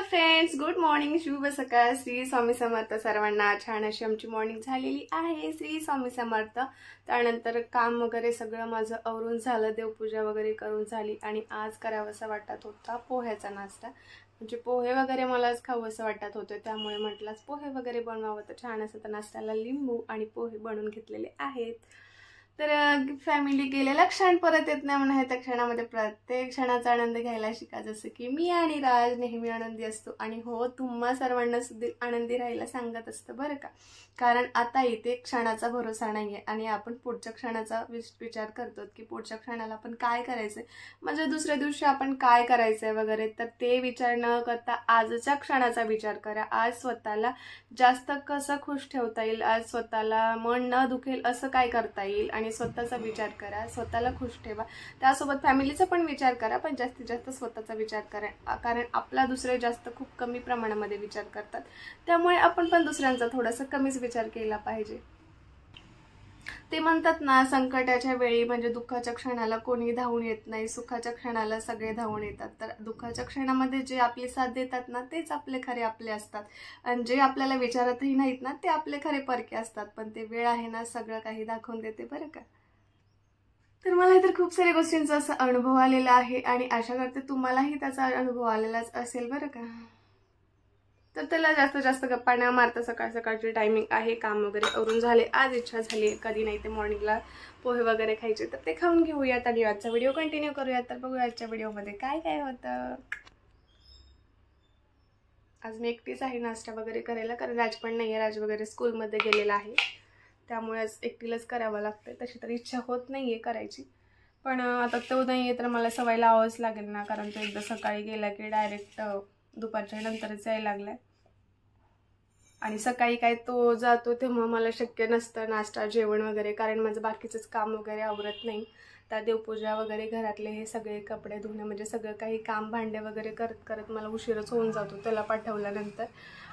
Friends, good morning. शुभ सकाळ. श्री स्वामी समर्थ सर्वांना. छान अशी आमची मॉर्निंग झालेली आहे. श्री स्वामी समर्थ. त्यानंतर काम वगैरे सगळं माझं आवरून झालं, देवपूजा वगैरे करून झाली आणि आज करावंसं वाटत होता पोह्याचा नाश्ता. म्हणजे पोहे वगैरे मलाच खावंसं वाटत होतं, त्यामुळे म्हटलंच पोहे वगैरे बनवावं. तर छान असं तर नाश्त्याला लिंबू आणि पोहे बनवून घेतलेले आहेत. तर फॅमिली गेलेला क्षण परत येत नाही म्हणून त्या क्षणामध्ये प्रत्येक क्षणाचा आनंद घ्यायला शिका. जसं की मी आणि राज नेहमी आनंदी असतो आणि हो, तुम्हा सर्वांना सुद्धा आनंदी राहायला सांगत असतं बरं का. कारण आता इथे क्षणाचा भरोसा नाहीये आणि आपण पुढच्या क्षणाचा विचार करतो की पुढच्या क्षणाला आपण काय करायचंय, म्हणजे दुसऱ्या दिवशी आपण काय करायचंय वगैरे. तर ते विचार न करता आजच्या क्षणाचा विचार करा. आज स्वतःला जास्त कसं खुश ठेवता येईल, आज स्वतःला मन न दुखेल असं काय करता येईल आणि स्वतःचा विचार करा. स्वतःला खुश ठेवा. त्यासोबत फॅमिलीचा पण विचार करा, पण जास्तीत जास्त स्वतःचा विचार करा. कारण आपला दुसरे जास्त खूप कमी प्रमाणामध्ये विचार करतात, त्यामुळे आपण पण दुसऱ्यांचा थोडासा कमीच विचार केला पाहिजे. ते म्हणतात ना, संकटाच्या वेळी म्हणजे दुःखाच्या क्षणाला कोणी धावून येत नाही, सुखाच्या क्षणाला सगळे धावून येतात. तर दुःखाच्या क्षणामध्ये जे आपली साथ देतात ना, तेच आपले खरे आपले असतात आणि जे आपल्याला विचारतही नाहीत ना, ते आपले खरे परके असतात. पण ते वेळ आहे ना, सगळं काही दाखवून देते बरं का. तर मला तर खूप साऱ्या गोष्टींचा असा अनुभव आलेला आहे आणि आशा करते तुम्हालाही त्याचा अनुभव आलेलाच असेल बरं का. तर त्याला जास्त जास्त गप्पा न मारता सकाळ सकाळची टायमिंग आहे, काम वगैरे करून झाले. आज इच्छा झाली कधी नाही ते मॉर्निंगला पोहे वगैरे खायचे, तर ते खाऊन घेऊयात आणि आजचा व्हिडिओ कंटिन्यू करूयात. तर बघूया आजच्या व्हिडिओमध्ये काय काय होतं. आज मी एकटीच आहे नाश्ता वगैरे करायला, कारण राज पण नाही आहे. राज वगैरे स्कूलमध्ये गेलेला आहे, त्यामुळे आज एकटीलाच करावं लागतं. तशी तर इच्छा होत नाही आहे करायची, पण आता तो नाही आहे तर मला सवय लावावंच लागेल ना, कारण तो एकदा सकाळी गेला की डायरेक्ट दुपारच्या नंतरच यायला लागलाय आणि सकाळी काय तो जातो तेव्हा मला शक्य नसतं नाश्ता जेवण वगैरे, कारण माझं बाकीचंच काम वगैरे आवरत नाही. त्या देवपूजा वगैरे घरातले हे सगळे कपडे धुणं म्हणजे सगळं काही काम भांडे वगैरे करत करत मला उशीरच होऊन जातो त्याला पाठवल्यानंतर.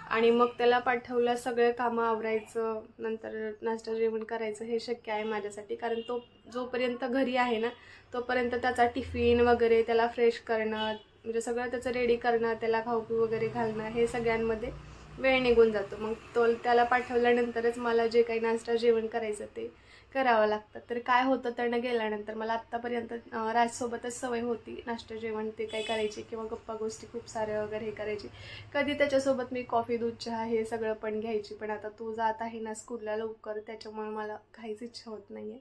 आणि मग त्याला पाठवल्या सगळे कामं आवरायचं, नंतर नाश्ता जेवण करायचं हे शक्य आहे माझ्यासाठी. कारण तो जोपर्यंत घरी आहे ना, तोपर्यंत त्याचा टिफिन वगैरे त्याला फ्रेश करणं, म्हणजे सगळं त्याचं रेडी करणं, त्याला खाऊ वगैरे घालणं, हे सगळ्यांमध्ये वेळ निघून जातो. मग त्याला पाठवल्यानंतरच मला जे काही नाश्ता जेवण करायचं ते करावं लागतं. तर काय होतं, त्यानं गेल्यानंतर मला आत्तापर्यंत राजसोबतच सवय होती नाश्ता जेवण ते काही करायची किंवा गप्पा गोष्टी खूप साऱ्या वगैरे हे करायची. कधी त्याच्यासोबत मी कॉफी दूध चहा हे सगळं पण घ्यायची. पण आता तो जात आहे ना स्कूलला लवकर, त्याच्यामुळे मला काहीच इच्छा होत नाही आहे.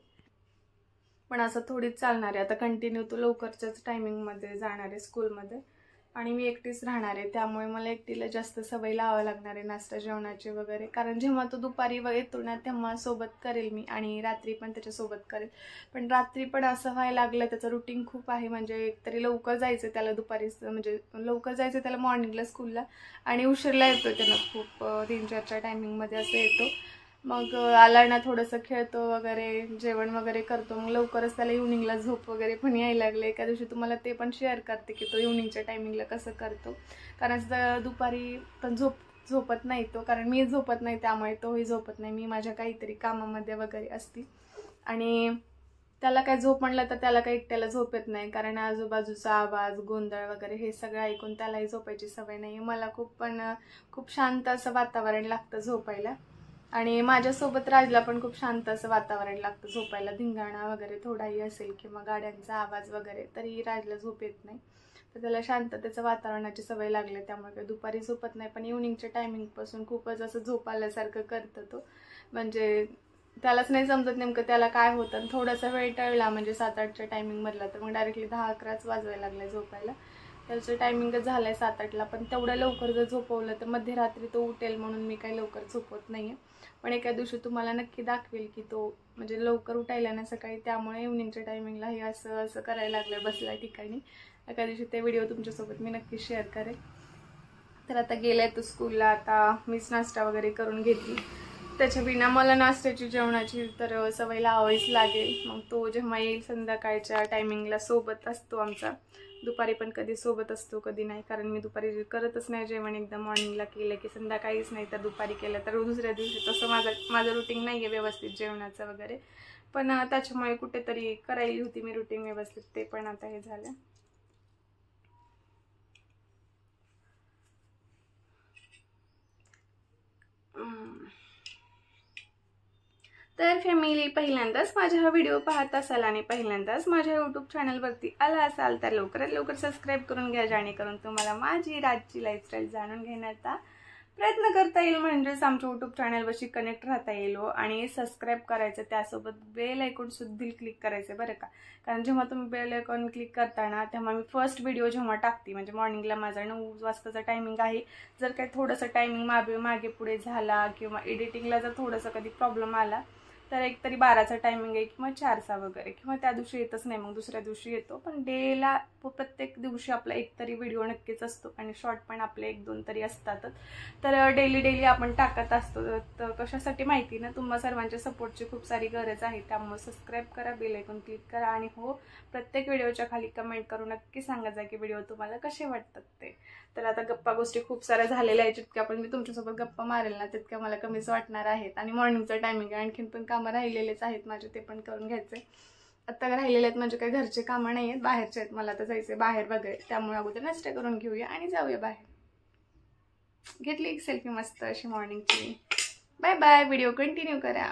पण असं थोडीच चालणार आहे, आता कंटिन्यू तो लवकरच्याच टायमिंगमध्ये जाणार आहे स्कूलमध्ये आणि मी एकटीच राहणार आहे, त्यामुळे मला एकटीला जास्त सवय लावावं लागणार आहे नाश्ता जेवणाची वगैरे. कारण जेव्हा तो दुपारी येतो ना तेव्हा सोबत करेल मी आणि रात्री पण त्याच्यासोबत करेल. पण रात्री पण असं व्हायला लागलं, त्याचं रुटीन खूप आहे. म्हणजे एकतरी लवकर जायचं त्याला दुपारी, म्हणजे लवकर जायचं त्याला मॉर्निंगला स्कूलला आणि उशीरला येतो त्याला खूप 3-4च्या टायमिंगमध्ये असं येतो. मग आला ना थोडंसं खेळतो वगैरे, जेवण वगैरे करतो, मग लवकरच त्याला इव्हनिंगला झोप वगैरे पण यायला लागले. एका दिवशी तुम्हाला ते पण शेअर करते की तो इव्हनिंगच्या टायमिंगला कसं करतो. कारण दुपारी पण झोपत नाही तो, कारण मी झोपत नाही त्यामुळे तोही झोपत नाही. मी माझ्या काहीतरी कामामध्ये वगैरे असते आणि त्याला काय झोप म्हणलं तर त्याला काही एकट्याला झोप येत नाही, कारण आजूबाजूचा आवाज गोंधळ वगैरे हे सगळं ऐकून त्यालाही झोपायची सवय नाही. मला खूप शांत असं वातावरण लागतं झोपायला आणि माझ्यासोबत राजला पण खूप शांत असं वातावरण लागतं झोपायला. धिंगाणा वगैरे थोडाही असेल किंवा गाड्यांचा आवाज वगैरे तरी राजला झोप येत नाही. तर त्याला शांततेचं वातावरणाची सवय लागली, त्यामुळे काही दुपारी झोपत नाही. पण इव्हनिंगच्या टायमिंगपासून खूपच असं झोप आल्यासारखं करतं तो, म्हणजे त्यालाच नाही समजत नेमकं त्याला काय होतं. आणि थोडासा वेळ टळला म्हणजे 7-8च्या टायमिंगमधला तर मग डायरेक्टली 10-11च वाजवायला लागले झोपायला. त्याचं टायमिंगच झालं आहे 7-8ला, पण तेवढं लवकर जर झोपवलं तर मध्यरात्री तो उठेल म्हणून मी काही लवकर झोपवत नाही आहे. पण एका दिवशी तुम्हाला नक्की दाखवेल की तो म्हणजे लवकर उठायला ना सकाळी, त्यामुळे इव्हनिंगच्या टायमिंगला हे असं करायला लागलं बसल्या ठिकाणी. एका दिवशी ते व्हिडिओ तुमच्यासोबत मी नक्की शेअर करेल. तर आता गेलाय तो स्कूलला, आता मीच नाश्ता वगैरे करून घेतली. त्याच्या बिना मला नाश्त्याची जेवणाची तर सवय लावावीच लागेल. मग तो जेव्हा येईल संध्याकाळच्या टायमिंगला सोबत असतो आमचा, दुपारी पण कधी सोबत असतो कधी नाही, कारण मी दुपारी करतच नाही जेवण. एकदा मॉर्निंगला केलं की संध्याकाळीच, नाही तर दुपारी केलं तर दुसऱ्या दिवशी. तसं माझं रुटीन नाही आहे व्यवस्थित जेवणाचं वगैरे, पण त्याच्यामुळे कुठेतरी करायली होती मी रुटीन व्यवस्थित, ते पण आता हे झालं. तर फॅमिली, पहिल्यांदाच माझा हा व्हिडिओ पाहत असाल आणि पहिल्यांदाच माझ्या यूट्यूब चॅनलवरती आला असाल तर लवकरात लवकर सबस्क्राईब करून घ्या, जेणेकरून तुम्हाला माझी राजची लाईफस्टाईल जाणून घेण्याचा प्रयत्न करता येईल, म्हणजेच आमच्या यूट्यूब चॅनलवरशी कनेक्ट राहता येईल. आणि सबस्क्राईब करायचं, त्यासोबत बेल आयकॉन सुद्धा क्लिक करायचं बरं का. कारण जेव्हा तुम्ही बेल आयकॉन क्लिक करताना तेव्हा मी फर्स्ट व्हिडिओ जेव्हा टाकते, म्हणजे मॉर्निंगला माझा 9 वाजताचा टायमिंग आहे, जर काही थोडंसं टायमिंग मागे पुढे झाला किंवा एडिटिंगला जर थोडंसं कधी प्रॉब्लेम आला तर एक तरी 12चा टायमिंग आहे किंवा 4चा वगैरे, किंवा त्या दिवशी येतच नाही, मग दुसऱ्या दिवशी येतो. पण डेला प्रत्येक दिवशी आपला एक तरी व्हिडिओ नक्कीच असतो आणि शॉर्ट पण आपले 1-2 तरी असतातच. तर डेली आपण टाकत असतो. तर कशासाठी माहिती ना, तुम्हा सर्वांच्या सपोर्टची खूप सारी गरज आहे. त्यामुळे सबस्क्राईब करा, बेल आयकॉन क्लिक करा आणि हो, प्रत्येक व्हिडिओच्या खाली कमेंट करून नक्की सांगा जा की व्हिडिओ तुम्हाला कसे वाटतात ते. तर आता गप्पा गोष्टी खूप साऱ्या झालेल्या आहेत, जितक्या पण मी तुमच्यासोबत गप्पा मारेल ना तितक्या मला कमीच वाटणार आहेत. आणि मॉर्निंगचा टायमिंग आहे, आणखीन पण कामं राहिलेलेच आहेत माझे, ते पण करून घ्यायचे. आता राहिलेले आहेत म्हणजे काही घरचे कामं नाही आहेत, बाहेरचे आहेत. मला तर जायचे बाहेर वगैरे, त्यामुळे अगोदर नाश्ता करून घेऊया आणि जाऊया बाहेर. घेतली एक सेल्फी मस्त अशी मॉर्निंगची. बाय बाय, व्हिडिओ कंटिन्यू करा.